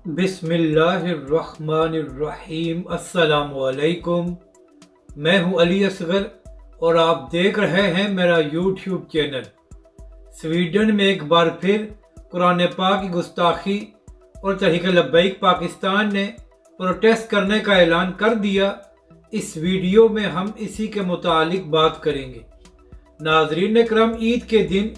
बिस्मिल्लाहिर्रहमानिर्रहीम। अस्सलाम वालेकुम। मैं हूं अली असगर और आप देख रहे हैं मेरा यूट्यूब चैनल। स्वीडन में एक बार फिर कुरान पाक की गुस्ताखी और तहरीक लब्बैक पाकिस्तान ने प्रोटेस्ट करने का ऐलान कर दिया। इस वीडियो में हम इसी के मुतालिक बात करेंगे। नाज़रीन करम, ईद के दिन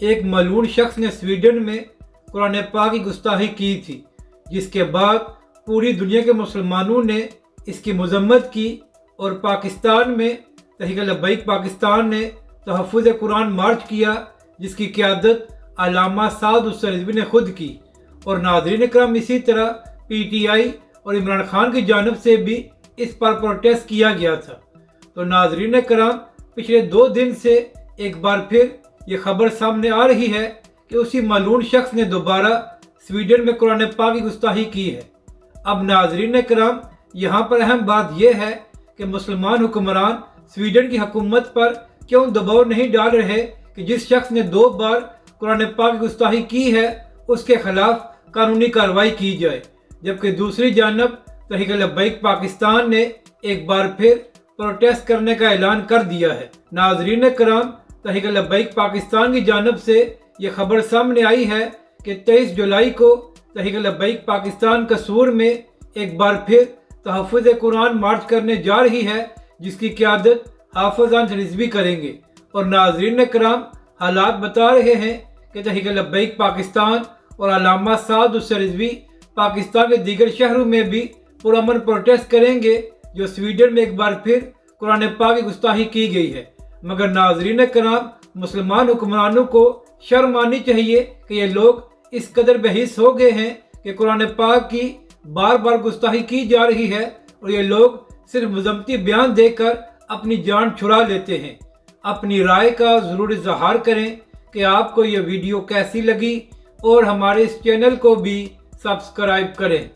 एक मलून शख्स ने स्वीडन में कुरान पाक की गुस्ताखी की थी, जिसके बाद पूरी दुनिया के मुसलमानों ने इसकी मजम्मत की और पाकिस्तान में तहरीक लब्बैक पाकिस्तान ने तहफ़्फ़ुज़ कुरान मार्च किया, जिसकी क़यादत अल्लामा साद उस-रिज़वी ने खुद की। और नाज़रीन करम, इसी तरह PTI और इमरान खान की जानिब से भी इस पर प्रोटेस्ट किया गया था। तो नाज़रीन करम, पिछले 2 दिन से एक बार फिर ये खबर सामने आ रही है कि उसी मलून शख्स ने दोबारा स्वीडन में कुरान पाक की गुस्ताखी की है। अब नाज़रीन करम, यहाँ पर अहम बात यह है कि मुसलमान हुक्मरान स्वीडन की हुकूमत पर क्यों दबाव नहीं डाल रहे कि जिस शख्स ने 2 बार कुरान पाक की गुस्ताखी की है उसके खिलाफ कानूनी कार्रवाई की जाए, जबकि दूसरी जानब तहरीक लब्बैक पाकिस्तान ने एक बार फिर प्रोटेस्ट करने का ऐलान कर दिया है। नाज़रीन करम, तहरीक लब्बैक पाकिस्तान की जानब से ये खबर सामने आई है कि 23 जुलाई को तहरीक लब्बैक पाकिस्तान कसूर में एक बार फिर तहफ़्फ़ुज़ कुरान मार्च करने जा रही है, जिसकी क़यादत हाफ़िज़ रिज़वी करेंगे। और नाज़रीन करम, हालात बता रहे हैं कि तहरीक लब्बैक पाकिस्तान और अल्लामा साद उस-रिज़वी पाकिस्तान के दीगर शहरों में भी पुरअमन प्रोटेस्ट करेंगे, जो स्वीडन में एक बार फिर कुरान पाक की गुस्ताखी की गई है। मगर नाज़रीन करम, मुसलमान हुक्मरानों को शर्म आनी चाहिए कि ये लोग इस कदर बहिस हो गए हैं कि कुरान पाक की बार बार गुस्ताखी की जा रही है और ये लोग सिर्फ मजम्मती बयान देकर अपनी जान छुड़ा लेते हैं। अपनी राय का ज़रूर इज़हार करें कि आपको ये वीडियो कैसी लगी और हमारे इस चैनल को भी सब्सक्राइब करें।